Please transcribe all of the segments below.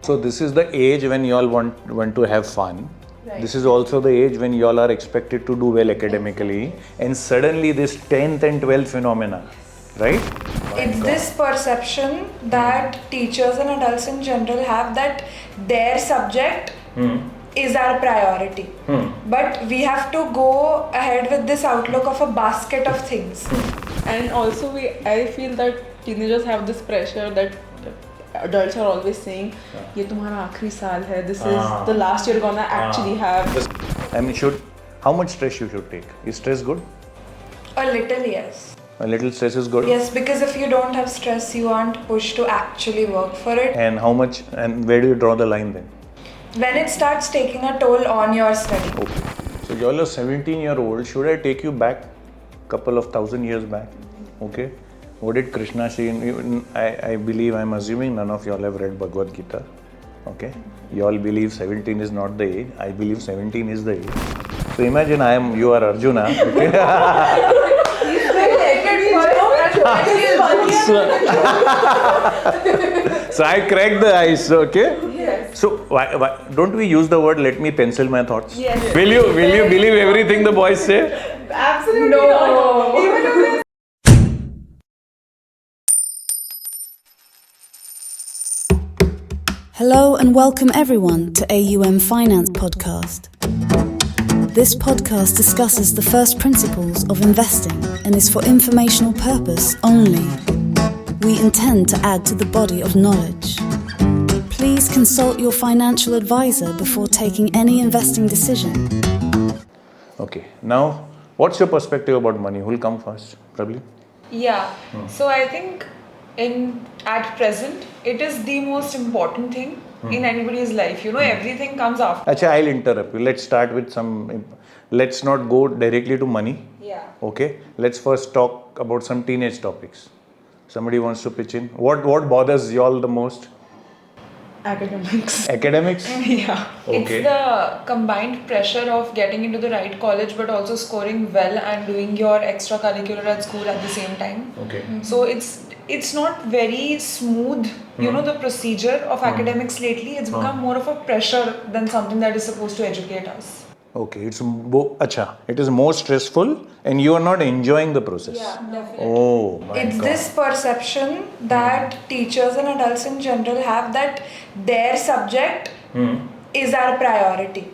So this is the age when you all want to have fun. Right. This is also the age when you all are expected to do well academically, and suddenly this 10th and 12th phenomena, right? It's this perception that teachers and adults in general have that their subject is our priority. But we have to go ahead with this outlook of a basket of things. And also I feel that teenagers have this pressure that adults are always saying, "ये तुम्हारा आखिरी साल है. This is the last you're gonna actually have." I mean, how much stress you should take? Is stress good? A little, yes. A little stress is good. Yes, because if you don't have stress, you aren't pushed to actually work for it. And how much? And where do you draw the line then? When it starts taking a toll on your study. Okay. So you all are 17-year-old. Should I take you back couple of thousand years back? Okay. What did Krishna say? I believe, I'm assuming none of you all have read Bhagavad Gita. Okay. You all believe 17 is not the age. I believe 17 is the age. So imagine you are Arjuna. Okay. So I cracked the ice. Okay. Yes. So why don't we use the word "let me pencil my thoughts"? Yes. Will you believe everything the boys say? Absolutely not. Even if Hello and welcome everyone to AUM Finance Podcast. This podcast discusses the first principles of investing and is for informational purpose only. We intend to add to the body of knowledge. Please consult your financial advisor before taking any investing decision. Okay. Now, what's your perspective about money? Who'll come first? Probably. Yeah. So I think at present it is the most important thing in anybody's life. You know, everything comes after. Achha, I'll interrupt you. Let's start with let's not go directly to money. Yeah. Okay. Let's first talk about some teenage topics. Somebody wants to pitch in. What bothers you all the most? academics. Academics? Yeah. Okay. It's the combined pressure of getting into the right college but also scoring well and doing your extracurricular at school at the same time. Okay. So it's not very smooth, you know, the procedure of academics lately. It's become more of a pressure than something that is supposed to educate us. Okay, it is more stressful and you are not enjoying the process. Yeah, definitely. Oh my It's God. this perception that teachers and adults in general have that their subject is our priority.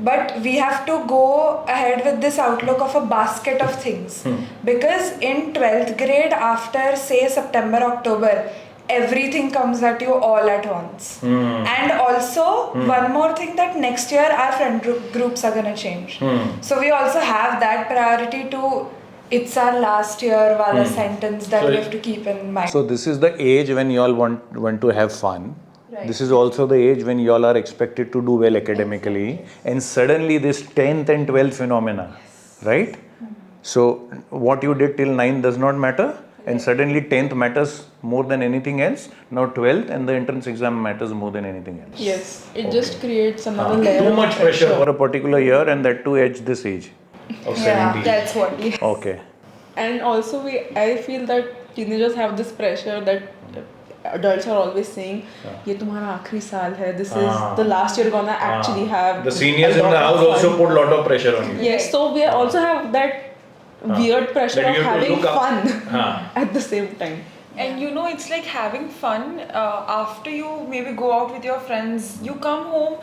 But we have to go ahead with this outlook of a basket of things. Because in 12th grade, after say September, October, everything comes at you all at once. And also one more thing, that next year our friend groups are gonna change. So we also have that priority to it's our last year wala sentence that we have to keep in mind. So this is the age when you all want to have fun. Right. This is also the age when you all are expected to do well academically, and suddenly this 10th and 12th phenomena, right? So what you did till 9 does not matter, and suddenly 10th matters more than anything else. Now 12th and the entrance exam matters more than anything else. Yes, it just creates another layer Too of much pressure for a particular year, and that too at this age of 17. That's what. Okay. And also I feel that teenagers have this pressure that adults are always saying, "ये तुम्हारा आखिरी साल है. This is the last you're gonna actually have." The seniors a in lot the of house fun. also put a lot of pressure on you. Yes, so we also have that weird pressure That of you have to having look up. fun at the same time. And you know, it's like having fun after you maybe go out with your friends, you come home,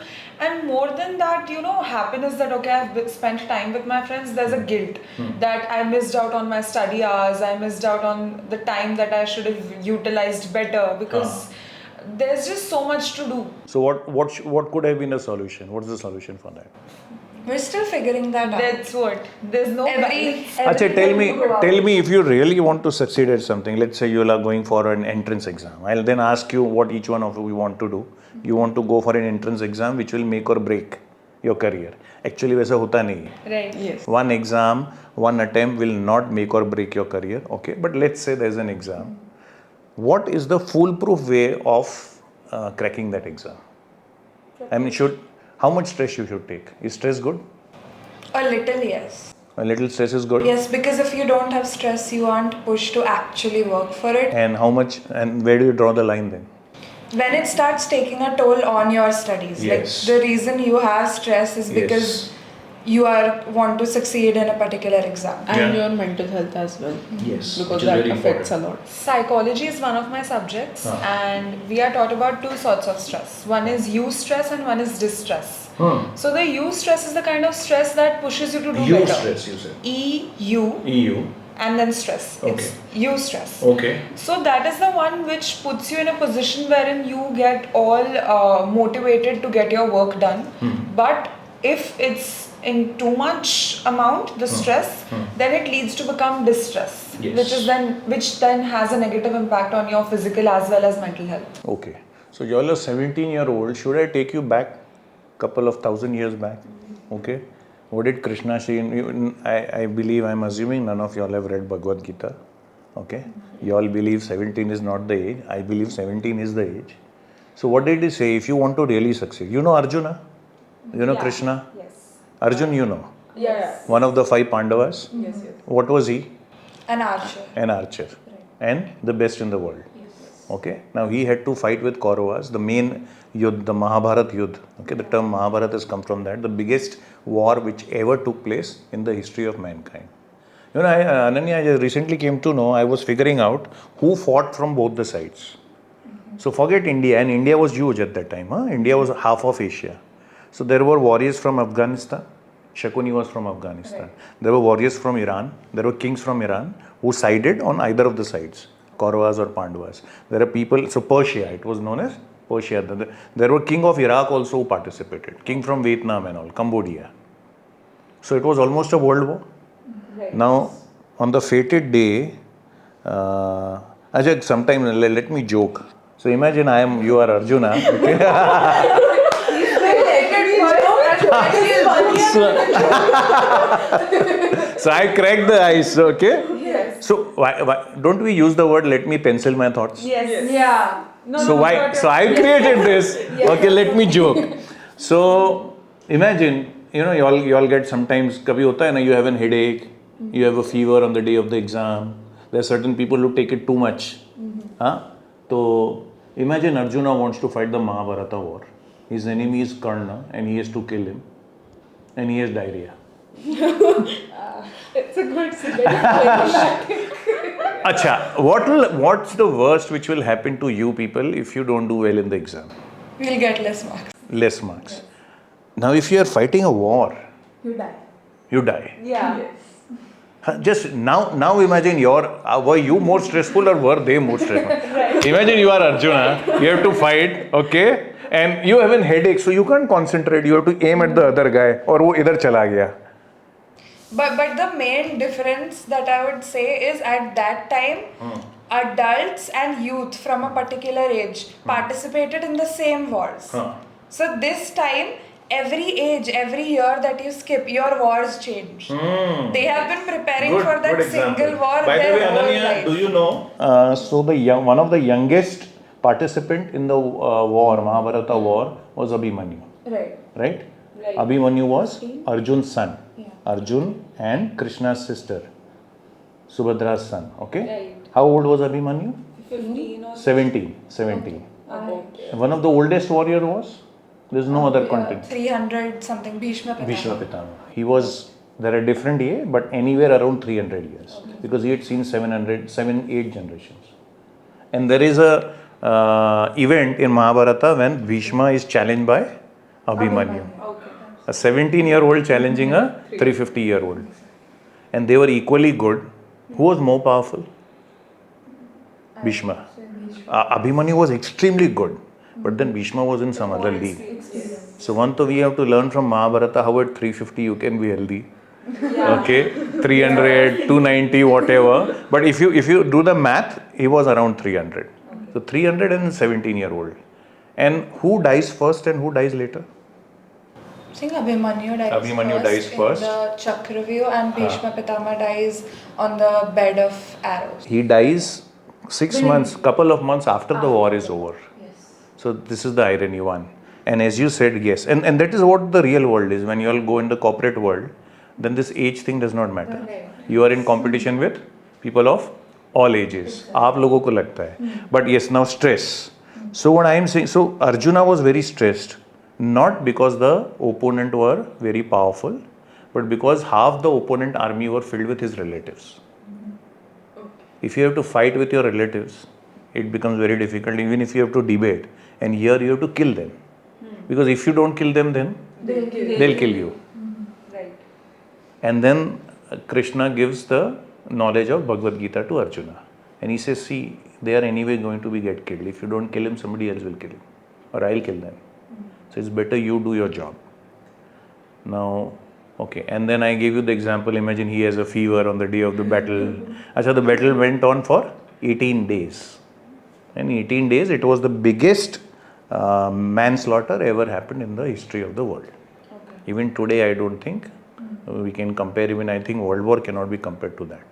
and more than that, you know, happiness that okay, I've spent time with my friends, there's a guilt that I missed out on my study hours, I missed out on the time that I should have utilized better, because there's just so much to do. So what could have been a solution? What's the solution for that? We're still figuring that out. That's what. There's no Achha, tell me if you really want to succeed at something. Let's say you are going for an entrance exam. I'll then ask you what each one of you want to do. You want to go for an entrance exam which will make or break your career. Actually, वैसा होता नहीं है. Right. Yes. One exam, one attempt will not make or break your career. Okay, but let's say there's an exam. What is the foolproof way of cracking that exam? I mean, how much stress you should take? Is stress good? A little, yes. A little stress is good. Yes, because if you don't have stress, you aren't pushed to actually work for it. And how much? And where do you draw the line then? when it starts taking a toll on your studies. Yes. Like the reason you have stress is because you want to succeed in a particular exam. And your mental health as well. Yes, Because which is that very affects important. a lot. Psychology is one of my subjects, and we are taught about two sorts of stress. One is eustress and one is distress. So the eustress is the kind of stress that pushes you to do better. Eustress, you said. EU and then stress. Okay. It's eustress. Okay. So that is the one which puts you in a position wherein you get all motivated to get your work done. But if it's in too much amount, the stress, then it leads to become distress, Yes. which then has a negative impact on your physical as well as mental health. Okay. So you're a 17-year-old. Should I take you back couple of thousand years back? Okay. What did Krishna say? I believe, I'm assuming none of y'all have read Bhagavad Gita. Okay. Y'all believe 17 is not the age. I believe 17 is the age. So what did he say? If you want to really succeed, you know Arjuna? You know Krishna? Yes. Arjun, you know. Yes. One of the 5 Pandavas. Yes. What was he? An archer. An archer. And the best in the world. Okay. Now he had to fight with Kauravas. The main Yudh, the Mahabharat Yudh. Okay. The term Mahabharat has come from that. The biggest war which ever took place in the history of mankind. You know, Ananya, I just recently came to know, I was figuring out who fought from both the sides. So forget India, and India was huge at that time. India was half of Asia. So there were warriors from Afghanistan. Shakuni was from Afghanistan. There were warriors from Iran. There were kings from Iran who sided on either of the sides, Kauravas or Pandavas. There are people, so Persia, it was known as Persia. There were king of Iraq also who participated, king from Vietnam and all, Cambodia. So it was almost a world war. Now, on the fated day, Ajay, sometime let me joke. So imagine you are Arjuna. Okay? So I cracked the ice, okay? Yes. So why don't we use the word "let me pencil my thoughts"? Yes. Yeah. No, So no, why? got So it. I created this. Okay, let me joke. So imagine, you know, you all get sometimes. कभी होता है ना, you have an headache, you have a fever on the day of the exam. There are certain people who take it too much. So imagine Arjuna wants to fight the Mahabharata war. His enemy is Karna, and he has to kill him, and he has diarrhea. It's a good suggestion. Acha, what's the worst which will happen to you people if you don't do well in the exam? We'll get less marks. Less marks. Now, if you are fighting a war, You die. you die. Yeah. Just now imagine were you more stressful or were they more stressful? Imagine you are Arjuna, you have to fight, okay, and you have a headache, so you can't concentrate. You have to aim at the other guy, और वो इधर चला गया. But the main difference that I would say is at that time, adults and youth from a particular age participated in the same wars. So this time, every age, every year that you skip, your wars change. They have been preparing for that single war By the their way, whole Ananya, life. do you know? So one of the youngest participant in the war, Mahabharata war, was Abhimanyu. Right? Abhimanyu was Arjun's son. Arjun and Krishna's sister, Subhadra's son. Okay. How old was Abhimanyu? 15 or 17. One of the oldest warrior was. There's no other content. 300 something, Bhishma Pitama. Bhishma Pitama. He was, there are different years, but anywhere around 300 years. Because he had seen 8 generations. And there is a event in Mahabharata when Bhishma is challenged by Abhimanyu. A 17-year-old challenging a 350-year-old. And they were equally good. Who was more powerful? Bhishma. Abhimanyu was extremely good. But then Bhishma was in some other league. So we have to learn from Mahabharata how at 350 you can be healthy. Okay, 300, 290, whatever. But if you do the math, he was around 300. So 317-year-old. And who dies first and who dies later? I think Abhimanyu dies first in the Chakravyuh, and Bhishma Pitama dies on the bed of arrows. He dies 6 months, couple of months after the war is over. So this is the irony one. And as you said, yes. And that is what the real world is. When you all go in the corporate world, then this age thing does not matter. You are in competition with people of all ages. आप लोगों को लगता है. But yes, now stress. So what I am saying, so Arjuna was very stressed, not because the opponent were very powerful, but because half the opponent army were filled with his relatives. If you have to fight with your relatives, it becomes very difficult, even if you have to debate. And here you have to kill them. Because if you don't kill them, then they'll kill you. Right. And then Krishna gives the knowledge of Bhagavad Gita to Arjuna. And he says, see, they are anyway going to get killed. If you don't kill him, somebody else will kill him. Or I'll kill them. So it's better you do your job. Now, okay. And then I gave you the example. Imagine he has a fever on the day of the battle. Achha, the battle went on for 18 days. And 18 days, it was the biggest manslaughter ever happened in the history of the world. Even today, I don't think we can compare. Even I think World War cannot be compared to that.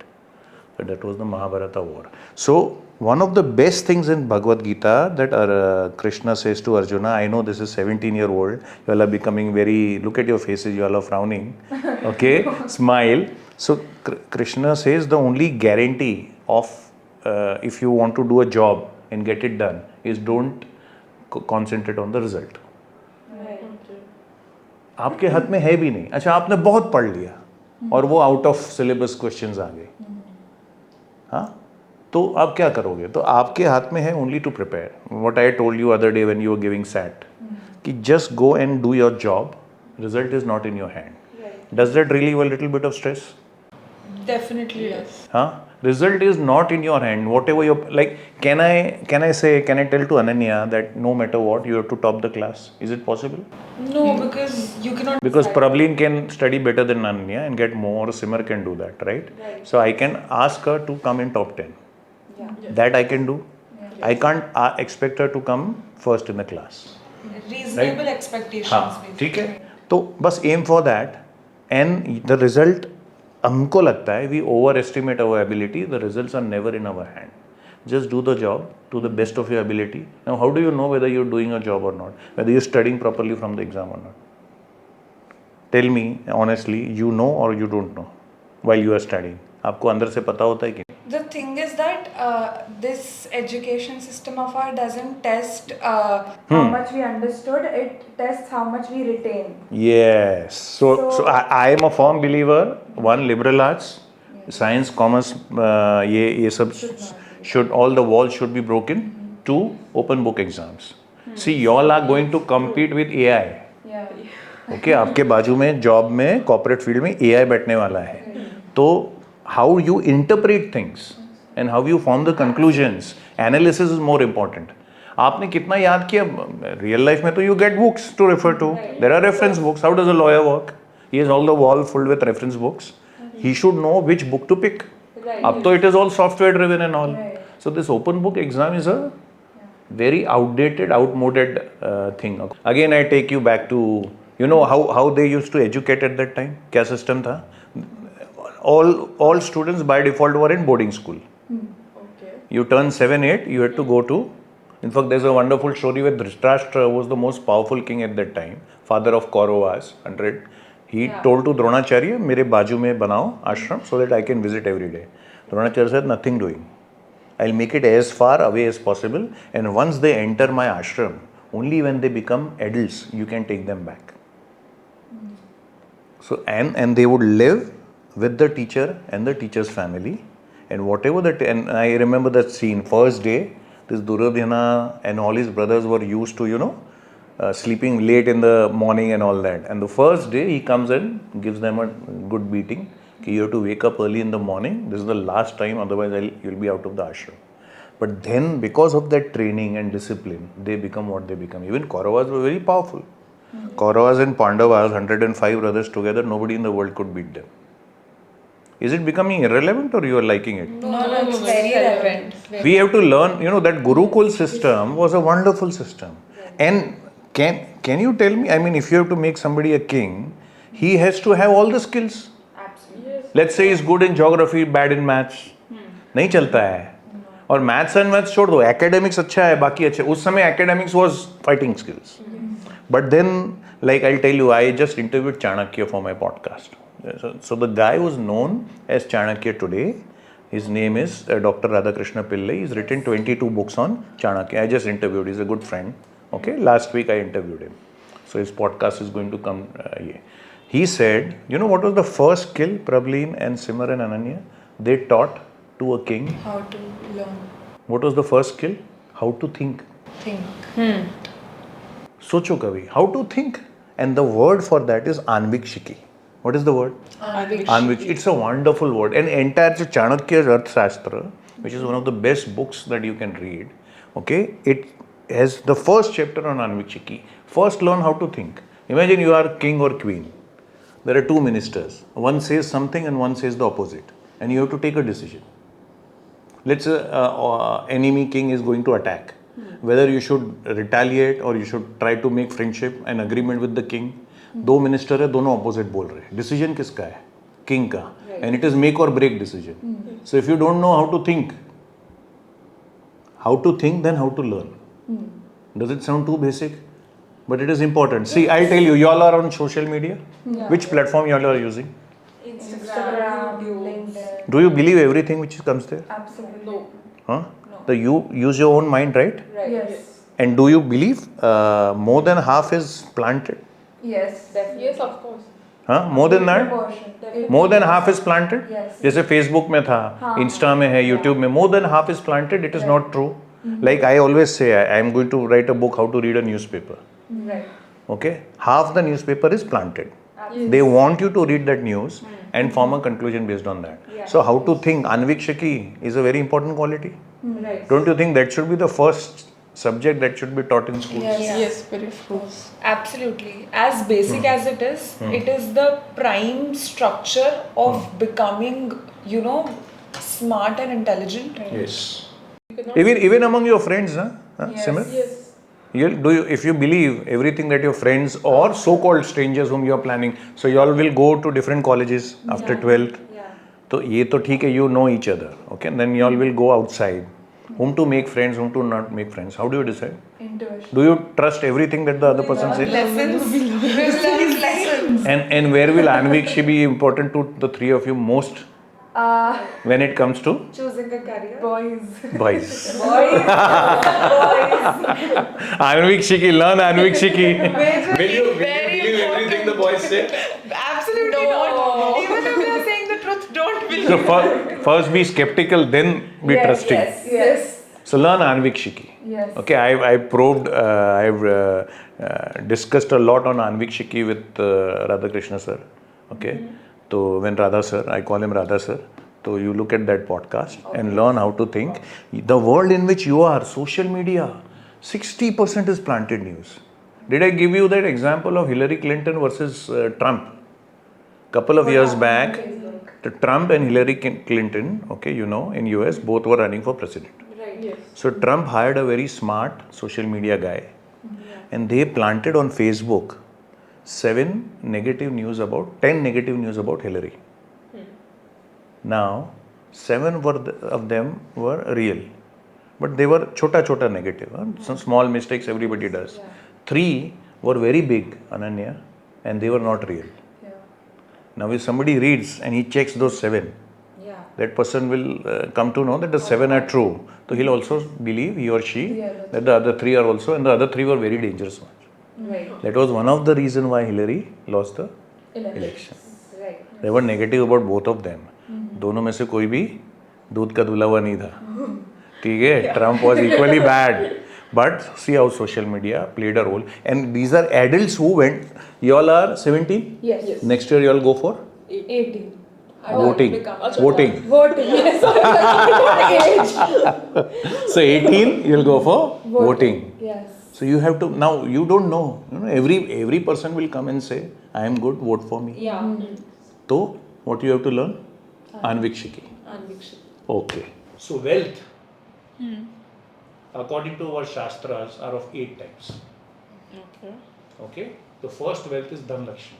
But that was the Mahabharata war. So one of the best things in Bhagavad Gita that Krishna says to Arjuna, I know this is 17-year-old, you all are becoming very, look at your faces, you all are frowning, okay, smile. So Krishna says the only guarantee of if you want to do a job and get it done is don't concentrate on the result. आपके हाथ में है भी नहीं. अच्छा, आपने बहुत पढ़ लिया और वो आउट ऑफ सिलेबस क्वेश्चंस आ गए, हाँ, तो आप क्या करोगे? तो आपके हाथ में है only to prepare. What I told you other day when you were giving SAT, कि just go and do your job, result is not in your hand. Does that relieve a little bit of stress? Definitely yes. Huh? Result is not in your hand. Whatever you like, can I tell to Ananya that no matter what you have to top the class? Is it possible? No, because you cannot. Because Prableen can study better than Ananya and get more. Simar can do that, right? So I can ask her to come in top 10. That I can do. I can't expect her to come first in the class. Reasonable Right? expectations. हाँ, ठीक है. तो बस aim for that, and the result, हमको लगता है we overestimate our ability. The results are never in our hand. Just do the job to the best of your ability. Now, how do you know whether you're doing a job or not? Whether you're studying properly from the exam or not? Tell me honestly, you know or you don't know while you are studying? आपको अंदर से पता होता है कि? The thing is that this education system of ours doesn't test how much we understood, it tests how much we retain. Yes. So I am a firm believer. One, liberal arts, science, commerce, ये सब should, all the walls should be broken. Two, open book exams. See, y'all are going to compete with AI. Okay, आपके बाजू में job में corporate field में AI बैठने वाला है. तो how you interpret things and how you form the conclusions, analysis is more important. आपने कितना याद किया? रियल लाइफ में तो you get books to refer to. There are reference books. How does a lawyer work? He has all the wall filled with reference books. He should know which book to pick. अब तो it is all software driven and all. So this open book exam is a very outmoded thing. Again, I take you back to, you know how they used to educate at that time. क्या system था? All students by default were in boarding school. You turn 7, 8, you had to go to. In fact, there's a wonderful story where Dhritarashtra was the most powerful king at that time, father of Kauravas, 100. He told to Dronacharya, मेरे बाजू में बनाओ ashram so that I can visit every day. Dronacharya said, nothing doing. I'll make it as far away as possible, and once they enter my ashram, only when they become adults, you can take them back. So and they would live with the teacher and the teacher's family, and whatever that, and I remember that scene, first day, this Duryodhana and all his brothers were used to, sleeping late in the morning and all that. And the first day he comes and gives them a good beating. You have to wake up early in the morning. This is the last time, otherwise you'll be out of the ashram. But then, because of that training and discipline, they become what they become. Even Kauravas were very powerful. Kauravas and Pandavas, 105 brothers together, nobody in the world could beat them. Is it becoming irrelevant or you are liking it? No, it's very relevant. We have to learn, that Gurukul system was a wonderful system. And can you tell me, I mean, if you have to make somebody a king, he has to have all the skills. Absolutely. Let's say he's good in geography, bad in maths. नहीं चलता है. और maths and maths छोड़ दो, academics अच्छा है, बाकी अच्छे. उस समय academics was fighting skills. But then, like I'll tell you, I just interviewed Chanakya for my podcast. So the guy who's known as Chanakya today, His name is Dr. Radhakrishna Pillai. He's written 22 books on Chanakya. I just interviewed. He's a good friend. Okay, last week I interviewed him. So his podcast is going to come. He said, you know what was the first skill Prableen and Simar and Ananya they taught to a king? How to learn. What was the first skill? How to think. Think. Socho Kavi, how to think. And the word for that is Anvikshiki. What is the word? Anvikshiki. It's a wonderful word. And entire Chanakya's Arthashastra, which is one of the best books that you can read, okay, it has the first chapter on Anvikshiki. First learn how to think. Imagine you are king or queen. There are two ministers. One says something and one says the opposite. And you have to take a decision. Let's say enemy king is going to attack. Whether you should retaliate or you should try to make friendship and agreement with the king. दो minister है, दोनों opposite बोल रहे हैं. Decision किसका है? King का. And it is make or break decision. So if you don't know how to think then how to learn. Does it sound too basic? But it is important. See, I'll tell you, y'all are on social media. Which platform y'all are using? Instagram, LinkedIn. Do you believe everything which comes there? Absolutely. Huh? So you use your own mind, right? Yes. And do you believe more than half is planted? Yes. Definitely. Yes, of course. Huh? More than that? Proportion. More than half is planted? Yes. जैसे Facebook में था, Insta में है, YouTube में, more than half is planted. It is not true. Like I always say, I am going to write a book how to read a newspaper. Right. Okay? Half the newspaper is planted. They want you to read that news and form a conclusion based on that. So how to think, Anvikshaki is a very important quality. Right. Don't you think that should be the first subject that should be taught in schools? Yes, very true. Absolutely. As basic as it is the prime structure of becoming, smart and intelligent. Yes. Even among your friends, Simar? Yes. If you believe everything that your friends or so-called strangers whom you are planning, so you all will go to different colleges after 12th. So ये तो ठीक है, you know each other, okay? And then you all will go outside. Whom to make friends, whom to not make friends. How do you decide? Intuition. Do you trust everything that the other person says? Lessons. Lessons. And where will Anvikshi be important to the three of you most when it comes to Choosing a career. Boys. boys? Boys. Anvikshiki, learn Anvikshiki. Will you Very believe everything the boys say? Absolutely not. Even if they are saying the truth, don't believe. So first be skeptical, then be trusting. Yes. So learn Anvikshiki. Yes. Okay, I probed, I've discussed a lot on Anvikshiki with Radhakrishna sir. Okay, so when Radha sir, I call him Radha sir. So you look at that podcast and learn how to think. The world in which you are, social media, 60% is planted news. Did I give you that example of Hillary Clinton versus Trump? Couple of years back, the Trump and Hillary Clinton, okay, in US, both were running for president. Right. Yes. So Trump hired a very smart social media guy, and they planted on Facebook 10 negative news about Hillary. Now, 7 of them were real, but they were chota negative. Some small mistakes everybody does. 3 were very big, Ananya, and they were not real. Now, if somebody reads and he checks those 7, that person will come to know that the 7 are true. So he'll also believe, he or she, that the other 3 are also, and the other 3 were very dangerous ones. Right. That was one of the reasons why Hillary lost the election. Right. They were negative about both of them. दोनों में से कोई भी दूध का धुला हुआ नहीं था. ठीक है? Trump was equally bad. But see how social media played a role. And these are adults who went. You all are 17? Yes. Next year you all go for 18. voting. Voting. Voting. Yes. So 18 you'll go for voting. Yes. So you have to, now you don't know. Every person will come and say, I am good, vote for me. Yeah. So what you have to learn? Anvikshiki. Okay. So wealth, according to our Shastras, are of 8 types. Okay. Okay. The first wealth is Dhan Lakshmi.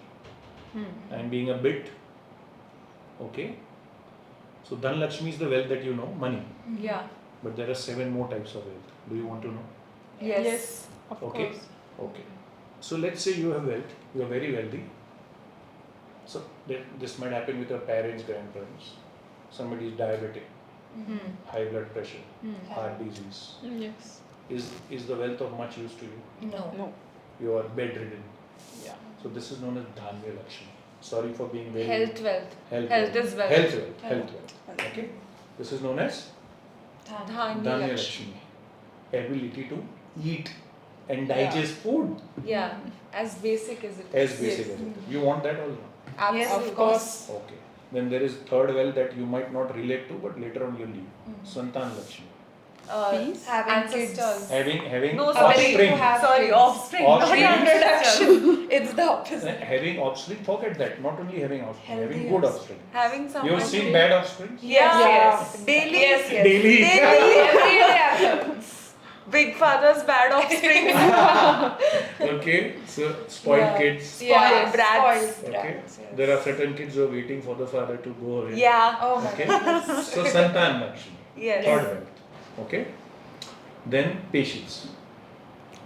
I am being a bit. Okay. So Dhan Lakshmi is the wealth that you know, money. Yeah. But there are 7 more types of wealth. Do you want to know? Yes. Of Okay. course. Okay. So let's say you have wealth. You are very wealthy. So this might happen with your parents, grandparents. Somebody is diabetic. high blood pressure, heart disease. Yes. Is the wealth of much use to you? No. You are bedridden. Yeah. So this is known as Dhanya Lakshmi. Sorry for being very... Health wealth. Health is wealth. Health wealth. Okay. This is known as Dhanya Dhanya Lakshmi. Lakshmi. Ability to eat and digest food. Yeah, as basic as it is. As basic as it is. You want that also? Absolutely. Of course. Okay. Then there is third wealth that you might not relate to, but later on you'll leave. Santan Lakshmi. Peace. Having Ancestors. Having No, sorry. offspring. Sorry, offspring. Offspring. Not introduction. It's the opposite. Having offspring, forget that. Not only having offspring, Healthy having good offspring. offspring. Having someone. You've seen bad offspring? Yes. Daily. Yes. Daily. Every day happens. Big father's bad offspring. Okay, so spoiled kids. Spoiled brats. Spoiled Okay, brats, yes. there are certain kids who are waiting for the father to go away. Yeah. Oh my Okay, goodness. so Santan Lakshmi. Yes. Third wealth. Okay, then patience.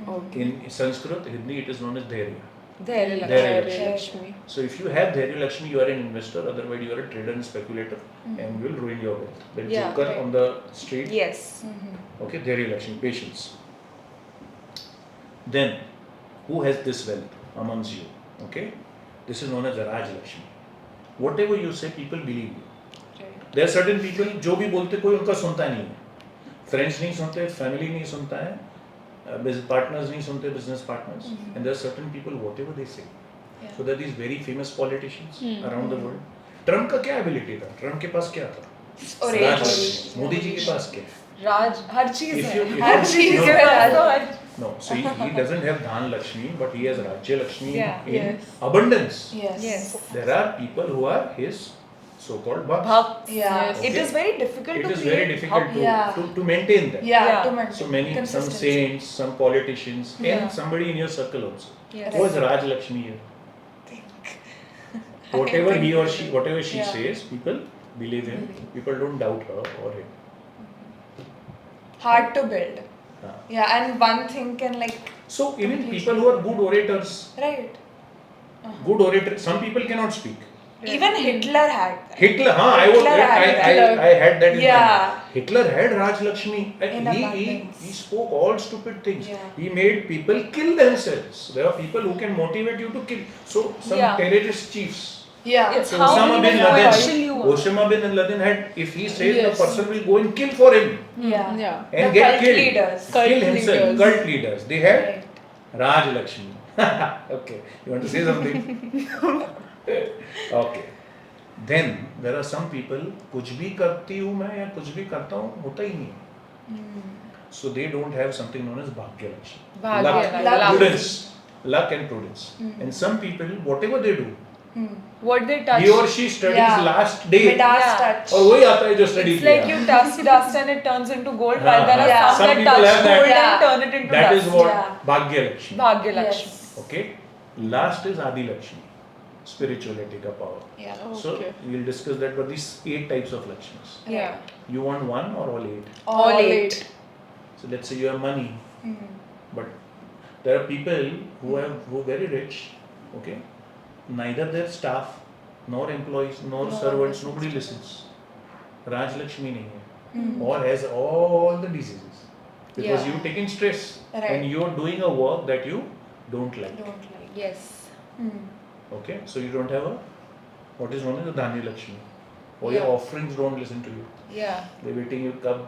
Okay. In Sanskrit, Hindi, it is known as Dhairya. There. Dhairya. Lakshmi. So if you have Dhairya Lakshmi, you are an investor. Otherwise, you are a trader and speculator, and you will ruin your wealth. The Yeah, joker right. on the street. Yes. Okay, Dhairya Lakshmi, patience. Then, who has this wealth amongst you? Okay, this is known as Raj Lakshmi. Whatever you say, people believe you. Right. There are certain people जो भी बोलते कोई उनका सुनता नहीं है. Friends नहीं सुनते, family नहीं सुनता है, business partners नहीं सुनते, business partners. And there are certain people whatever they say. Yeah. So there are these very famous politicians around the world. Trump का क्या ability था? Trump के पास क्या था? Orator. राज लक्ष्मी. मोदी जी के पास क्या है? Raj, हर चीज If है. you- if हर you- चीज no. है. No, so he doesn't have Dhan Lakshmi, but he has Rajya Lakshmi Yeah, in yes. abundance. Yes. Yes. There are people who are his so-called bhakts. Bhakt. Yeah. Yes. It is very difficult It to is create very difficult bhakt. to, Yeah. to maintain that. Yeah. Yeah. To maintain So many, some consistency. saints, some politicians, Yeah. and somebody in your circle also. Yes. Who is Raj Lakshmi here? Whatever he or she, whatever she Yeah. says, people believe him. People don't doubt her or him. Hard to build. Ah. Yeah, and one thing can like So even people who are good orators, right. good orators, some people cannot speak. Even Hitler had that. Hitler, I had that in Yeah. mind. Hitler had Raj Lakshmi. In And he abundance. spoke all stupid things. Yeah. He made people kill themselves. There are people who can motivate you to kill. So some Yeah. terrorist chiefs. Yeah. It's So how Osama many bin Laden. question you want. Osama bin Laden had, if he says Yes. the person will go and kill for him Yeah. Yeah. and The get cult killed, leaders. Cult kill himself, leaders. cult leaders. They had Right. Raj Lakshmi. Okay, you want to say something? Okay. Then there are some people, कुछ भी करती हूँ मैं या कुछ भी करता हूँ होता ही नहीं. So they don't have something known as Bhagya Lakshmi. Bhagya Luck, Lakshmi. prudence, luck and prudence. And some people, whatever they do, What they touch. he or she studies Yeah. last day. Midas Yeah. touch. और वही आता है जो study It's like किया. you touch dust and it turns into gold, हाँ, while there are Yeah. some Some that people touch have that. gold Yeah. and turn it into That dust. is what Yeah. Bhagya Lakshmi. Bhagya Yes. Lakshmi. Okay. Last is Adi Lakshmi, spirituality ka power. Yeah. So Okay. we'll discuss that. But these 8 types of Lakshmis. Yeah. You want one or all 8? All 8. So let's say you have money, but there are people who are very rich. Okay. Neither their staff, nor employees, nor servants, nobody listens. Raj Lakshmi nahi hai. Or has all the diseases because Yeah. you're taking stress Right. and you're doing a work that you don't like. Don't like. Yes. Okay, so you don't have a what is known as a Dhanya Lakshmi, or your Yeah. offerings don't listen to you. Yeah. They're waiting you कब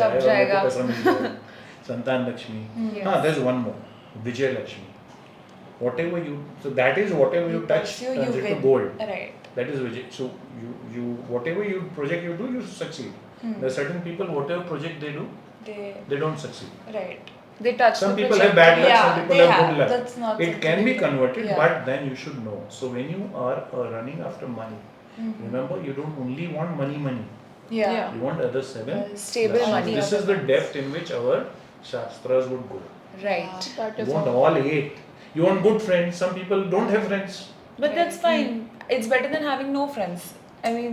कब जाएगा, मेरे को जाएगा? पैसा मिल जाएगा. Santan Lakshmi. Yes. There's one more, Vijay Lakshmi. Whatever you, so that is whatever you touch pursue, you turns into win. gold. Right. That is Vijay. So you whatever you project you do, you succeed. There are certain people whatever project they do, they don't succeed. Right. They touch Some the people project. have bad luck, Yeah, some people they have have. good luck. That's not It can something be you- converted, yeah. but then you should know. So when you are running after money, remember you don't only want money. Yeah. Yeah. You want other 7 Stable Lakshmis. money. This is the depth in which our shastras would go. Right. That You is want all. all 8. You want good friends. Some people don't have friends. But that's fine. It's better than having no friends. I mean,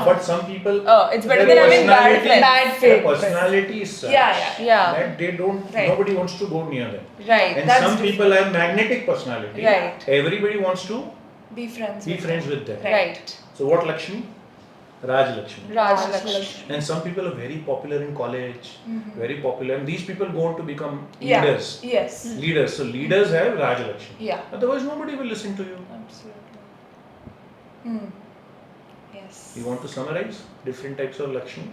But some people. it's better their than having bad personality- friends. Bad Their fake personality is such Yeah. that they don't. Right. Nobody wants to go near them. Right. And That's some people have magnetic personality. Right. Everybody wants to Be friends. be with friends with them. Right. So what Lakshmi? Raj Lakshmi. Raj Lakshmi. And some people are very popular in college, very popular, and these people go on to become Yeah. leaders. Yes. Leaders. So leaders have Raj Lakshmi. Yeah. Otherwise, nobody will listen to you. Absolutely. Yes. You want to summarize different types of Lakshmi?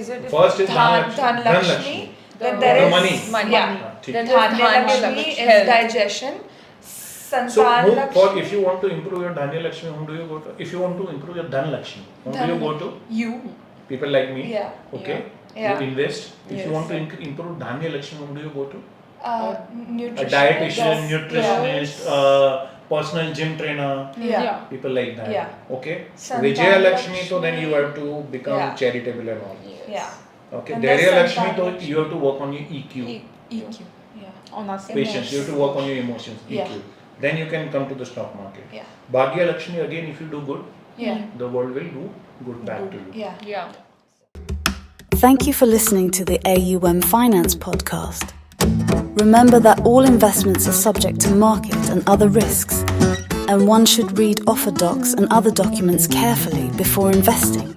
Is it First is Dhan Lakshmi. Then there The is money. Yeah. Then Dhanya there's Lakshmi is health. digestion. So, Santan Lakshmi. if you want to improve your Dhanya Lakshmi, whom do you go to? If you want to improve your Dhan Lakshmi, whom do you go to? You. People like me. Yeah. Okay. Yeah. You invest. If Yes. you want to improve Dhanya Lakshmi, whom do you go to? A Nutritionist. dietitian, Yes. nutritionist, personal gym trainer. Yeah. People like that. Yeah. Okay. Santan Vijaya Lakshmi, so then Lakshmi. you have to become Yeah. charitable and all. Yeah. Okay. And Daria there's Lakshmi, Santan so Lakshmi. you have to work on your EQ. EQ. Yeah. On us. Patience. You have to work on your emotions. EQ. Yeah. Then you can come to the stock market. Yeah. Bhagya Lakshmi, again, if you do good, Yeah. the world will do good back to you. Yeah. Yeah. Thank you for listening to the AUM Finance podcast. Remember that all investments are subject to market and other risks, and one should read offer docs and other documents carefully before investing.